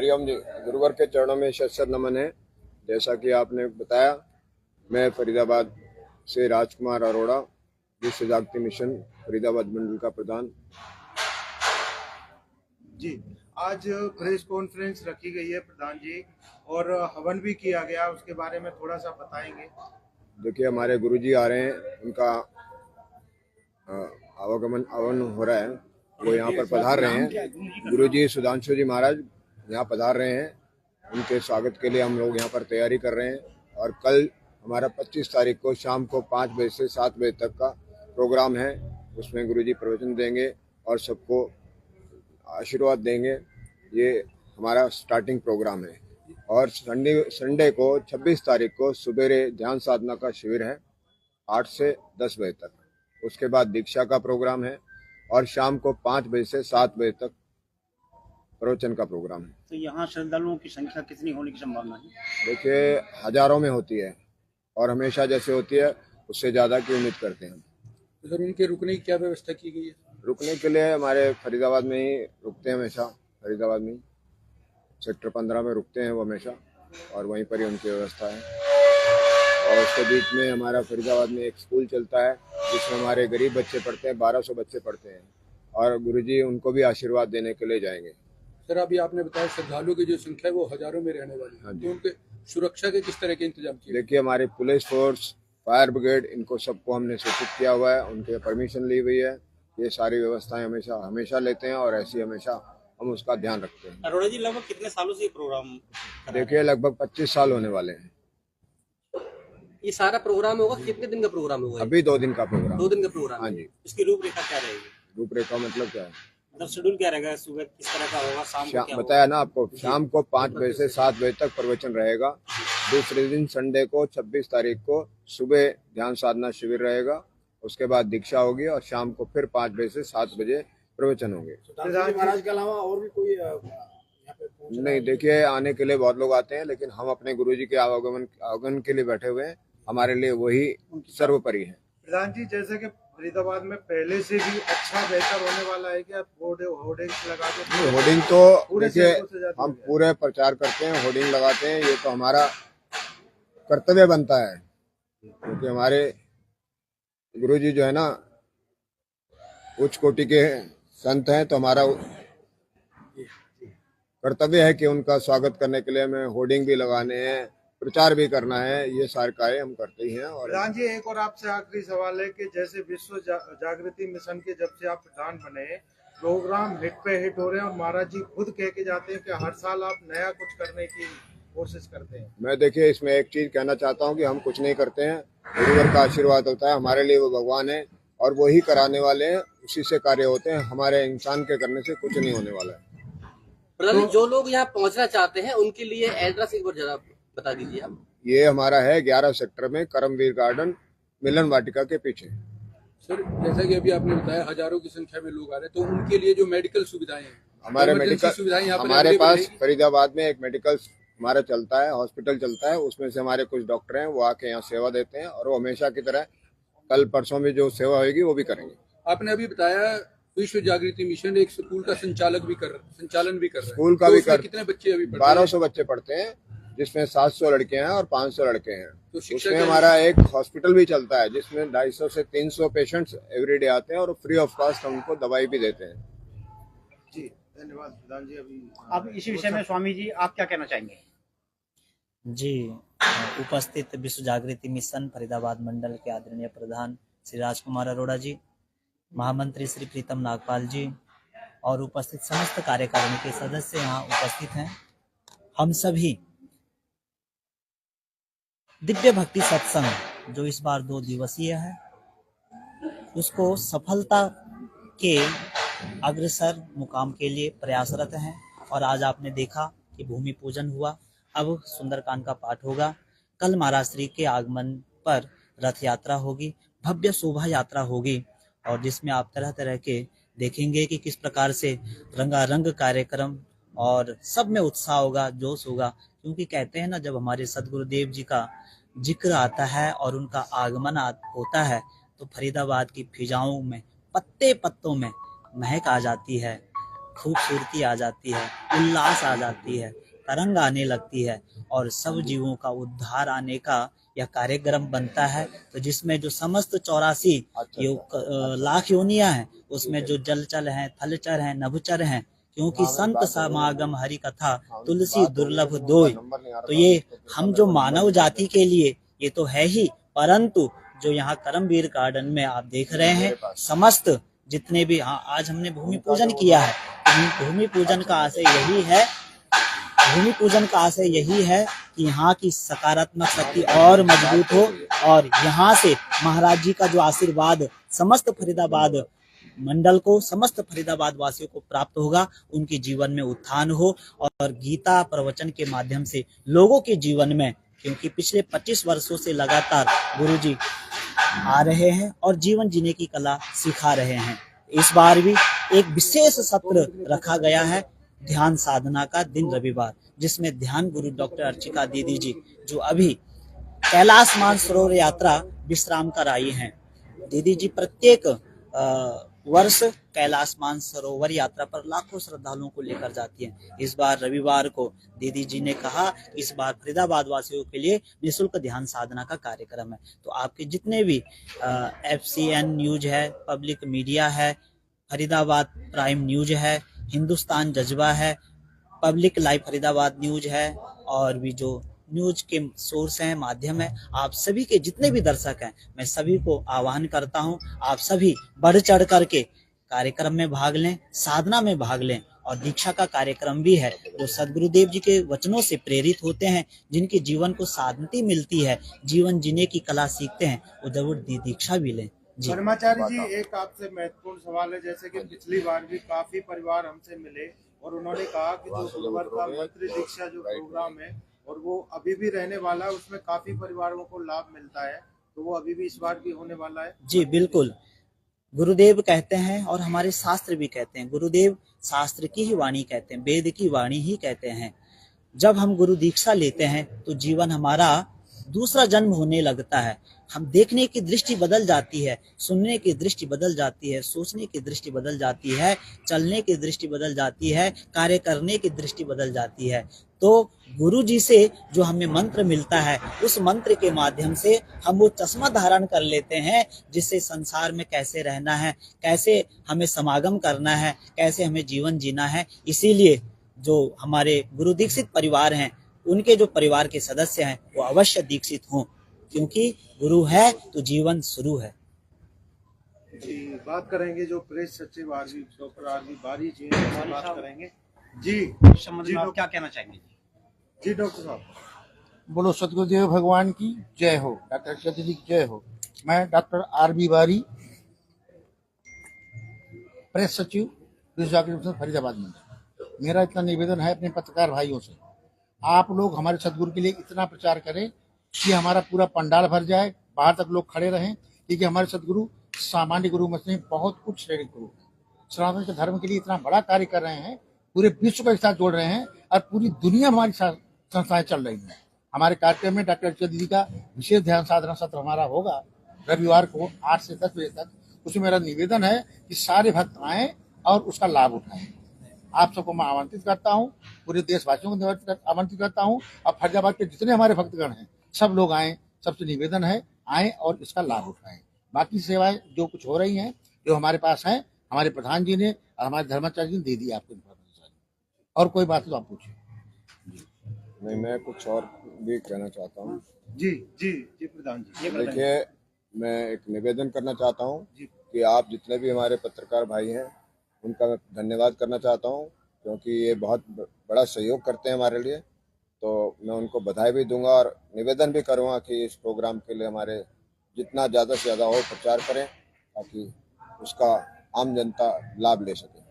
हरिओम जी, गुरुवर के चरणों में शत शत नमन है। जैसा कि आपने बताया, मैं फरीदाबाद से राजकुमार अरोड़ा, विश्व जागृति मिशन फरीदाबाद मंडल का प्रधान। जी, आज प्रेस कॉन्फ्रेंस रखी गई है प्रधान जी, और हवन भी किया गया, उसके बारे में थोड़ा सा बताएंगे। देखिए, हमारे गुरुजी आ रहे हैं, उनका आवागमन हवन हो रहा है। वो यहाँ पर पधार रहे हैं। गुरुजी सुधांशु जी महाराज यहाँ पधार रहे हैं। उनके स्वागत के लिए हम लोग यहाँ पर तैयारी कर रहे हैं। और कल हमारा 25 तारीख को शाम को 5 बजे से 7 बजे तक का प्रोग्राम है। उसमें गुरुजी प्रवचन देंगे और सबको आशीर्वाद देंगे। ये हमारा स्टार्टिंग प्रोग्राम है। और संडे को 26 तारीख को सुबेरे ध्यान साधना का शिविर है 8 से 10 बजे तक। उसके बाद दीक्षा का प्रोग्राम है और शाम को 5 बजे से 7 बजे तक प्रवचन का प्रोग्राम है। तो यहाँ श्रद्धालुओं की संख्या कितनी होने की संभावना है? देखिए, हजारों में होती है और हमेशा जैसे होती है उससे ज्यादा की उम्मीद करते हैं। तो सर, उनके रुकने की क्या व्यवस्था की गई है? रुकने के लिए हमारे फरीदाबाद में ही रुकते हैं, हमेशा फरीदाबाद में सेक्टर 15 में रुकते हैं वो हमेशा, और वहीं पर ही उनकी व्यवस्था है। और उसके बीच में हमारा फरीदाबाद में एक स्कूल चलता है जिसमें हमारे गरीब बच्चे पढ़ते हैं, 1200 बच्चे पढ़ते हैं, और गुरुजी उनको भी आशीर्वाद देने के लिए जाएंगे। सर, अभी आपने बताया श्रद्धालुओं की जो संख्या है वो हजारों में रहने वाली है, तो उनके सुरक्षा के किस तरह के इंतजाम किए? देखिए, हमारी पुलिस फोर्स, फायर ब्रिगेड, इनको सबको हमने सूचित किया हुआ है, उनके परमिशन ली हुई है। ये सारी व्यवस्थाएं हमेशा लेते हैं और ऐसी हमेशा हम उसका ध्यान रखते हैं। अरोड़ा जी, लगभग कितने सालों से ये प्रोग्राम? देखिए, लगभग 25 साल होने वाले हैं। ये सारा प्रोग्राम होगा, कितने दिन का प्रोग्राम होगा? अभी 2 दिन का प्रोग्राम। 2 दिन का प्रोग्राम। हाँ जी। इसकी रूपरेखा क्या रहेगी? रूपरेखा मतलब क्या है? मतलब शेड्यूल क्या रहेगा? सुबह किस तरह का होगा, शाम को क्या बताया ना आपको, शाम को 5 बजे से 7 बजे तक प्रवचन रहेगा। दूसरे दिन संडे को 26 तारीख को सुबह ध्यान साधना शिविर रहेगा। उसके बाद दीक्षा होगी और शाम को फिर 5 बजे से 7 बजे प्रवचन होंगे। महाराज के अलावा और भी कोई नहीं, देखिए, आने के लिए बहुत लोग आते हैं, लेकिन हम अपने गुरुजी के आगमन के लिए बैठे हुए हैं। हमारे लिए वही सर्वोपरि है। प्रधान जी, जैसे कि फरीदाबाद में पहले से भी अच्छा बेहतर होने वाला है क्या? होर्डिंग लगा के? होर्डिंग तो देखिए, हम पूरे प्रचार करते हैं, होर्डिंग लगाते हैं। ये तो हमारा कर्तव्य बनता है, क्योंकि हमारे गुरुजी जो है ना, उच्च कोटि के संत हैं, तो हमारा कर्तव्य है कि उनका स्वागत करने के लिए हमें होर्डिंग भी लगाने हैं, प्रचार भी करना है। ये सारे कार्य हम करते ही हैं। और प्रधान जी, एक और आपसे आखिरी सवाल है कि जैसे विश्व जागृति मिशन के जब से आप प्रधान बने, प्रोग्राम हिट पे हिट हो रहे हैं और महाराज जी खुद कह के जाते हैं कि हर साल आप नया कुछ करने की कोशिश करते हैं। मैं देखिए, इसमें एक चीज कहना चाहता हूँ कि हम कुछ नहीं करते हैं, गुरुवर का आशीर्वाद होता है। हमारे लिए वो भगवान है और वो ही कराने वाले हैं, उसी से कार्य होते हैं। हमारे इंसान के करने से कुछ नहीं होने वाला है। प्रधान, जो लोग यहाँ पहुँचना चाहते हैं उनके लिए एड्रेस एक बार जरा बता दीजिए आप। ये हमारा है 11 सेक्टर में करमवीर गार्डन, मिलन वाटिका के पीछे। सर, जैसा कि अभी आपने बताया हजारों की संख्या में लोग आ रहे हैं, तो उनके लिए जो मेडिकल सुविधाएं हैं, हमारे पास फरीदाबाद में एक मेडिकल हमारा चलता है, हॉस्पिटल चलता है। उसमें से हमारे कुछ डॉक्टर हैं, वो आके यहाँ सेवा देते हैं, और वो हमेशा की तरह कल परसों में जो सेवा होगी वो भी करेंगे। आपने अभी बताया विश्व जागृति मिशन एक स्कूल का संचालन भी कर रहा है। स्कूल का भी कितने बच्चे अभी 1200 बच्चे पढ़ते हैं, जिसमें 700 लड़के हैं और 500 लड़के हैं। तो उसमें हमारा एक हॉस्पिटल भी चलता है जिसमें 250 से 300 पेशेंट्स एवरीडे आते हैं और फ्री ऑफ कॉस्ट हम उनको दवाई भी देते हैं। जी, धन्यवाद प्रधान जी। अभी अब इसी विषय में स्वामी जी आप क्या कहना चाहेंगे? जी, उपस्थित विश्व जागृति मिशन फरीदाबाद मंडल के आदरणीय प्रधान श्री राजकुमार अरोड़ा जी, महामंत्री श्री प्रीतम नागपाल जी और उपस्थित समस्त कार्यकारिणी के सदस्य यहाँ उपस्थित हैं। हम सभी दिव्य भक्ति सत्संग जो इस बार 2 दिवसीय है, उसको सफलता के अग्रसर मुकाम के लिए प्रयासरत हैं। और आज आपने देखा कि भूमि पूजन हुआ, अब सुंदरकांड का पाठ होगा। कल महाराज श्री के आगमन पर रथ यात्रा होगी, भव्य शोभा यात्रा होगी, और जिसमें आप तरह तरह के देखेंगे कि किस प्रकार से रंगारंग कार्यक्रम और सब में उत्साह होगा, जोश होगा। क्योंकि कहते हैं ना, जब हमारे सदगुरुदेव जी का जिक्र आता है और उनका आगमन होता है तो फरीदाबाद की फिजाओं में, पत्ते पत्तों में महक आ जाती है। खूबसूरती आ जाती है, उल्लास आ जाती है, तरंग आने लगती है और सब जीवों का उद्धार आने का यह कार्यक्रम बनता है। तो जिसमें जो समस्त 84 लाख योनियां हैं, उसमें जो जलचर हैं, थलचर हैं, नभचर हैं, क्योंकि संत समागम हरि कथा तुलसी दुर्लभ दोय। तो ये हम जो मानव जाति के लिए ये तो है ही, परंतु जो यहाँ करमवीर गार्डन में आप देख रहे हैं, समस्त जितने भी, हाँ आज हमने भूमि पूजन किया है। भूमि पूजन का आशय यही है, भूमि पूजन का आशय यही है कि यहाँ की सकारात्मक शक्ति और मजबूत हो और यहाँ से महाराज जी का जो आशीर्वाद समस्त फरीदाबाद मंडल को, समस्त फरीदाबाद वासियों को प्राप्त होगा, उनके जीवन में उत्थान हो और गीता प्रवचन के माध्यम से लोगों के जीवन में, क्योंकि पिछले 25 वर्षों से लगातार गुरुजी आ रहे हैं और जीवन जीने की कला सिखा रहे हैं। इस बार भी एक विशेष सत्र रखा गया है ध्यान साधना का दिन रविवार, जिसमें ध्यान गुरु डॉक्टर अर्चिका दीदी जी जो अभी कैलाश मानसरोवर यात्रा विश्राम कर आई हैं। दीदी जी प्रत्येक वर्ष कैलाश मानसरोवर यात्रा पर लाखों श्रद्धालुओं को लेकर जाती हैं। इस बार रविवार को दीदी जी ने कहा इस बार फरीदाबाद वासियों के लिए निःशुल्क ध्यान साधना का कार्यक्रम है। तो आपके जितने भी FCN न्यूज है, पब्लिक मीडिया है, फरीदाबाद प्राइम न्यूज है, हिंदुस्तान जज्बा है, पब्लिक लाइव फरीदाबाद न्यूज है और भी जो न्यूज के सोर्स हैं, माध्यम है, आप सभी के जितने भी दर्शक हैं, मैं सभी को आह्वान करता हूं, आप सभी बढ़ चढ़ करके कार्यक्रम में भाग लें, साधना में भाग लें। और दीक्षा का कार्यक्रम भी है जो सदगुरुदेव जी के वचनों से प्रेरित होते हैं, जिनके जीवन को शांति मिलती है, जीवन जीने की कला सीखते हैं, वो जरूर दीक्षा भी लें। जी ब्रह्मचारी जी, एक आपसे महत्वपूर्ण सवाल है, जैसे कि पिछली बार भी काफी परिवार हमसे मिले और उन्होंने कहा कि जो गुरुवर का मंत्री दीक्षा जो प्रोग्राम है और वो अभी भी रहने वाला है, उसमें काफी परिवारों को लाभ मिलता है, तो वो अभी भी इस बार भी होने वाला है। जी बिल्कुल, गुरुदेव कहते हैं और हमारे शास्त्र भी कहते हैं, गुरुदेव शास्त्र की ही वाणी कहते हैं, वेद की वाणी ही कहते हैं। जब हम गुरु दीक्षा लेते हैं तो जीवन हमारा दूसरा जन्म होने लगता है। हम देखने की दृष्टि बदल जाती है, सुनने की दृष्टि बदल जाती है, सोचने की दृष्टि बदल जाती है, चलने की दृष्टि बदल जाती है, कार्य करने की दृष्टि बदल जाती है। तो गुरु जी से जो हमें मंत्र मिलता है, उस मंत्र के माध्यम से हम वो चश्मा धारण कर लेते हैं, जिससे संसार में कैसे रहना है, कैसे हमें समागम करना है, कैसे हमें जीवन जीना है। इसीलिए जो हमारे गुरु दीक्षित परिवार हैं, उनके जो परिवार के सदस्य हैं वो अवश्य दीक्षित हों, क्योंकि गुरु है तो जीवन शुरू है। जी, बात करेंगे जो प्रेस सचिव डॉक्टर आरवी बारी जी हैं, बात करेंगे। जी संबंध में आप क्या कहना चाहेंगे? जी डॉक्टर साहब, बोलो सतगुरुदेव भगवान की जय हो, डॉक्टर सती जी की जय हो। मैं डॉक्टर आरवी बारी, प्रेस सचिव फरीदाबाद में। मेरा इतना निवेदन है अपने पत्रकार भाइयों से, आप लोग हमारे सदगुरु के लिए इतना प्रचार करें कि हमारा पूरा पंडाल भर जाए, बाहर तक लोग खड़े रहें, क्योंकि हमारे सदगुरु सामान्य गुरु मत नहीं, बहुत कुछ श्रेणी गुरु सनातन के धर्म के लिए इतना बड़ा कार्य कर रहे हैं, पूरे विश्व को एक साथ जोड़ रहे हैं और पूरी दुनिया में हमारी संस्थाएं चल रही हैं। हमारे कार्यक्रम में डॉक्टर अर्चिका दीदी का विशेष ध्यान साधना सत्र हमारा होगा रविवार को 8 से 10 बजे तक। उसमें मेरा निवेदन है कि सारे भक्त आएं और उसका लाभ उठाएं। आप सबको मैं आमंत्रित करता हूं, पूरे देशवासियों को आमंत्रित करता हूं और फरीदाबाद के जितने हमारे भक्तगण हैं सब लोग आएं। सबसे निवेदन है आएं और इसका लाभ उठाएं। बाकी सेवाएं जो कुछ हो रही हैं, जो हमारे पास हैं, हमारे प्रधान जी ने और हमारे धर्माचार्य जी ने दे दी आपको इन्फॉर्मेशन। और कोई बात तो आप पूछिए। नहीं, मैं कुछ और भी कहना चाहता हूँ। जी जी जी प्रधान जी, देखिए, मैं एक निवेदन करना चाहता हूँ कि आप जितने भी हमारे पत्रकार भाई हैं उनका मैं धन्यवाद करना चाहता हूँ, क्योंकि ये बहुत बड़ा सहयोग करते हैं हमारे लिए। तो मैं उनको बधाई भी दूंगा और निवेदन भी करूँगा कि इस प्रोग्राम के लिए हमारे जितना ज़्यादा से ज़्यादा और प्रचार करें, ताकि उसका आम जनता लाभ ले सके।